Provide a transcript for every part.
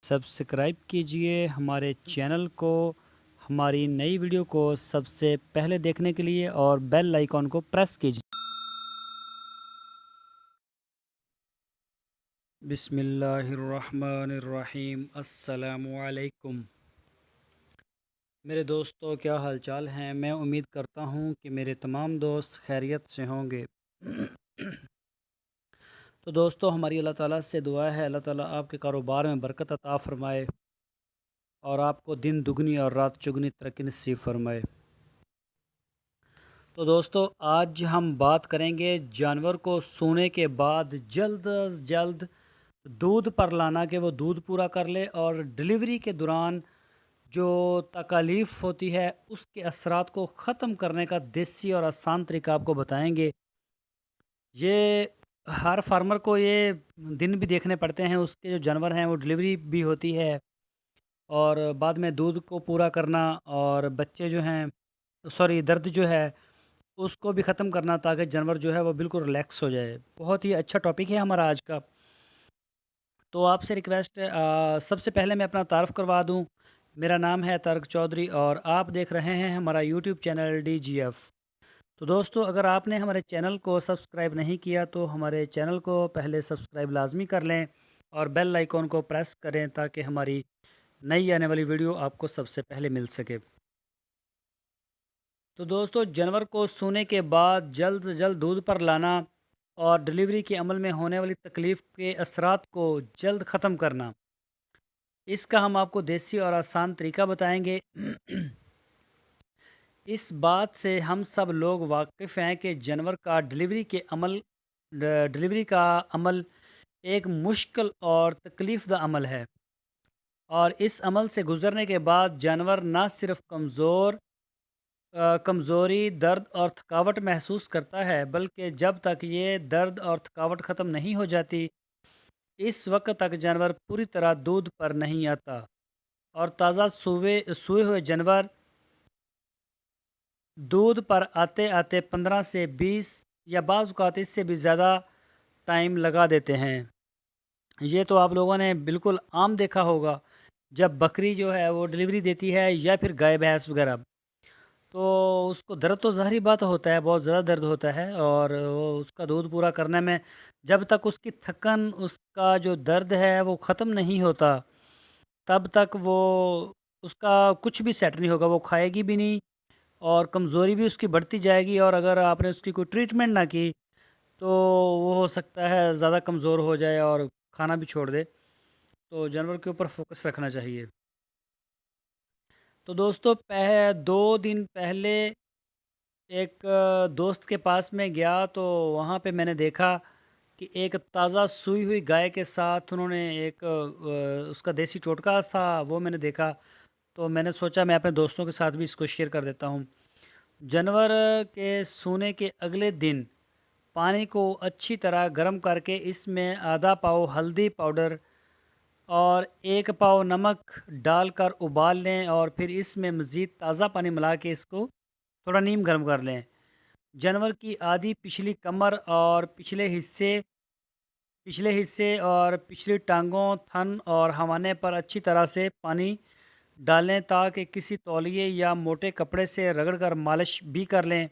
Subscribe कीजिए हमारे channel को, हमारी नई वीडियो को सबसे पहले देखने के लिए और बेल आइकॉन को प्रेस कीजिए। बिस्मिल्लाहिर्रहमानिर्रहीम। अस्सलामुअलैकुम मेरे दोस्तों, क्या हाल चाल हैं। मैं उम्मीद करता हूँ कि मेरे तमाम दोस्त खैरियत से होंगे। तो दोस्तों, हमारी अल्लाह ताला से दुआ है, अल्लाह ताला आपके कारोबार में बरकत अता फ़रमाए और आपको दिन दुगनी और रात चुगनी तरक्की नसीब फरमाए। तो दोस्तों, आज हम बात करेंगे जानवर को सोने के बाद जल्द अज जल्द दूध पर लाना कि वो दूध पूरा कर ले, और डिलीवरी के दौरान जो तकालीफ होती है उसके असरात को ख़त्म करने का देसी और आसान तरीका आपको बताएंगे। ये हर फार्मर को ये दिन भी देखने पड़ते हैं, उसके जो जानवर हैं वो डिलीवरी भी होती है और बाद में दूध को पूरा करना और बच्चे जो हैं, सॉरी, दर्द जो है उसको भी ख़त्म करना, ताकि जानवर जो है वो बिल्कुल रिलैक्स हो जाए। बहुत ही अच्छा टॉपिक है हमारा आज का। तो आपसे रिक्वेस्ट है, सबसे पहले मैं अपना तारफ़ करवा दूं। मेरा नाम है तारक चौधरी और आप देख रहे हैं हमारा यूट्यूब चैनल DGF। तो दोस्तों, अगर आपने हमारे चैनल को सब्सक्राइब नहीं किया तो हमारे चैनल को पहले सब्सक्राइब लाजमी कर लें और बेल आइकॉन को प्रेस करें, ताकि हमारी नई आने वाली वीडियो आपको सबसे पहले मिल सके। तो दोस्तों, जानवर को सोने के बाद जल्द से जल्द दूध पर लाना और डिलीवरी के अमल में होने वाली तकलीफ़ के असरात को जल्द ख़त्म करना, इसका हम आपको देसी और आसान तरीका बताएंगे। इस बात से हम सब लोग वाकिफ़ हैं कि जानवर का डिलीवरी का अमल एक मुश्किल और तकलीफ़ अमल है, और इस अमल से गुज़रने के बाद जानवर ना सिर्फ कमज़ोरी, दर्द और थकावट महसूस करता है, बल्कि जब तक ये दर्द और थकावट ख़त्म नहीं हो जाती, इस वक्त तक जानवर पूरी तरह दूध पर नहीं आता। और ताज़ा सूए हुए जानवर दूध पर आते आते 15 से 20 या बाज़ औक़ात इससे भी ज़्यादा टाइम लगा देते हैं। ये तो आप लोगों ने बिल्कुल आम देखा होगा, जब बकरी जो है वो डिलीवरी देती है या फिर गाय भैंस वगैरह, तो उसको दर्द तो ज़ाहिर बात होता है, बहुत ज़्यादा दर्द होता है, और वो उसका दूध पूरा करने में जब तक उसकी थकन, उसका जो दर्द है वो ख़त्म नहीं होता, तब तक वो उसका कुछ भी सेट नहीं होगा। वो खाएगी भी नहीं और कमज़ोरी भी उसकी बढ़ती जाएगी, और अगर आपने उसकी कोई ट्रीटमेंट ना की तो वो हो सकता है ज़्यादा कमज़ोर हो जाए और खाना भी छोड़ दे। तो जानवर के ऊपर फोकस रखना चाहिए। तो दोस्तों, 2 दिन पहले एक दोस्त के पास में गया, तो वहाँ पे मैंने देखा कि एक ताज़ा सूई हुई गाय के साथ उन्होंने एक उसका देसी टोटका था, वो मैंने देखा। तो मैंने सोचा मैं अपने दोस्तों के साथ भी इसको शेयर कर देता हूँ। जानवर के सोने के अगले दिन पानी को अच्छी तरह गर्म करके इसमें आधा पाव हल्दी पाउडर और 1 पाव नमक डालकर उबाल लें, और फिर इसमें मज़ीद ताज़ा पानी मिला के इसको थोड़ा नीम गर्म कर लें। जानवर की आधी पिछली कमर और पिछले हिस्से और पिछली टांगों, थन और हवाने पर अच्छी तरह से पानी डालें, ताकि किसी तौलिए या मोटे कपड़े से रगड़कर मालिश भी कर लें।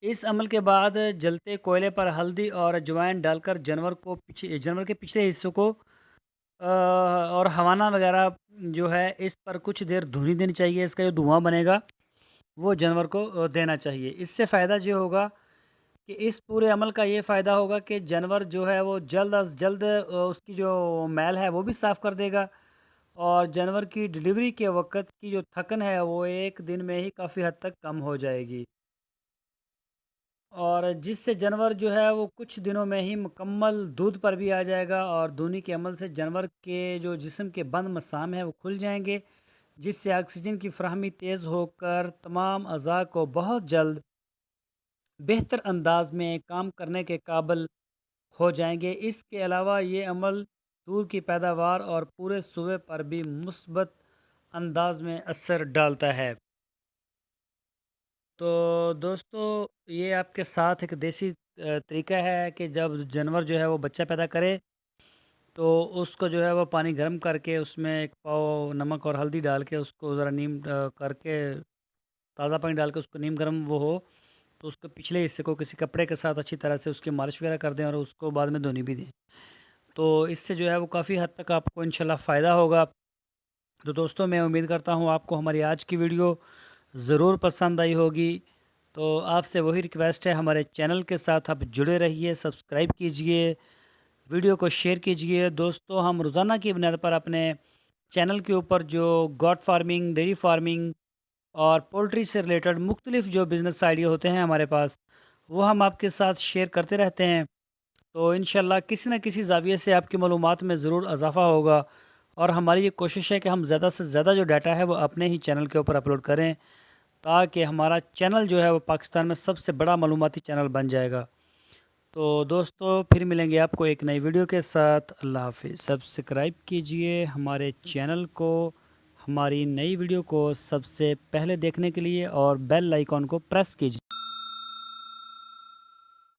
इस अमल के बाद जलते कोयले पर हल्दी और अजवाइन डालकर जानवर के पिछले हिस्सों को और हवाना वगैरह जो है इस पर कुछ देर धुनी देनी चाहिए। इसका जो धुआं बनेगा वो जानवर को देना चाहिए। इससे फ़ायदा ये होगा कि इस पूरे अमल का ये फ़ायदा होगा कि जानवर जो है वो जल्द अज़ जल्द उसकी जो मैल है वो भी साफ़ कर देगा, और जानवर की डिलीवरी के वक़्त की जो थकन है वो एक दिन में ही काफ़ी हद तक कम हो जाएगी, और जिससे जानवर जो है वो कुछ दिनों में ही मुकम्मल दूध पर भी आ जाएगा, और दूनी के अमल से जानवर के जो जिस्म के बंद मसाम हैं वो खुल जाएंगे, जिससे ऑक्सीजन की फ़राहमी तेज़ होकर तमाम अज़ा को बहुत जल्द बेहतर अंदाज में काम करने के काबिल हो जाएंगे। इसके अलावा ये अमल दूध की पैदावार और पूरे सूबे पर भी मुस्बत अंदाज में असर डालता है। तो दोस्तों, ये आपके साथ एक देसी तरीका है कि जब जानवर जो है वो बच्चा पैदा करे تو اس کو جو ہے وہ پانی گرم کر کے اس میں ایک پاؤ نمک اور ہلدی ڈال کے اس کو ذرا نیم کر کے تازہ پانی ڈال کے اس کو نیم گرم وہ ہو تو اس کے پچھلے حصے کو کسی کپڑے کے ساتھ اچھی طرح سے اس کی مالش وغیرہ کر دیں اور اس کو بعد میں دھونی بھی دیں. تو اس سے جو ہے وہ کافی حد تک آپ کو انشاءاللہ فائدہ ہوگا. تو دوستوں میں امید کرتا ہوں آپ کو ہماری آج کی ویڈیو ضرور پسند آئی ہوگی. تو آپ سے وہی ریکویسٹ ہے ہمارے چینل کے ساتھ آپ جڑے رہیے, سبسکرائب کیجئے, ویڈیو کو شیئر کیجئے. دوستو ہم روزانہ کی بنیاد پر اپنے چینل کے اوپر جو گوٹ فارمنگ, ڈیری فارمنگ اور پولٹری سے ریلیٹڈ مختلف جو بزنس آئیڈیا ہوتے ہیں ہمارے پاس وہ ہم آپ کے ساتھ شیئر کرتے رہتے ہیں. تو انشاءاللہ کسی نہ کسی زاویے سے آپ کی معلومات میں ضرور اضافہ ہوگا اور ہماری یہ کوشش ہے کہ ہم زیادہ سے زیادہ جو ڈیٹا ہے وہ اپنے ہی چینل کے اوپر اپلوڈ کریں تاکہ ہمارا چینل جو ہے وہ پاکستان میں سب سے بڑا معلوماتی چینل بن جائے گا. تو دوستو پھر ملیں گے آپ کو ایک نئی ویڈیو کے ساتھ. اللہ حافظ. سبسکرائب کیجئے ہمارے چینل کو ہماری نئی ویڈیو کو سب سے پہلے دیکھنے کے لیے اور بیل آئیکن کو پریس کیجئے.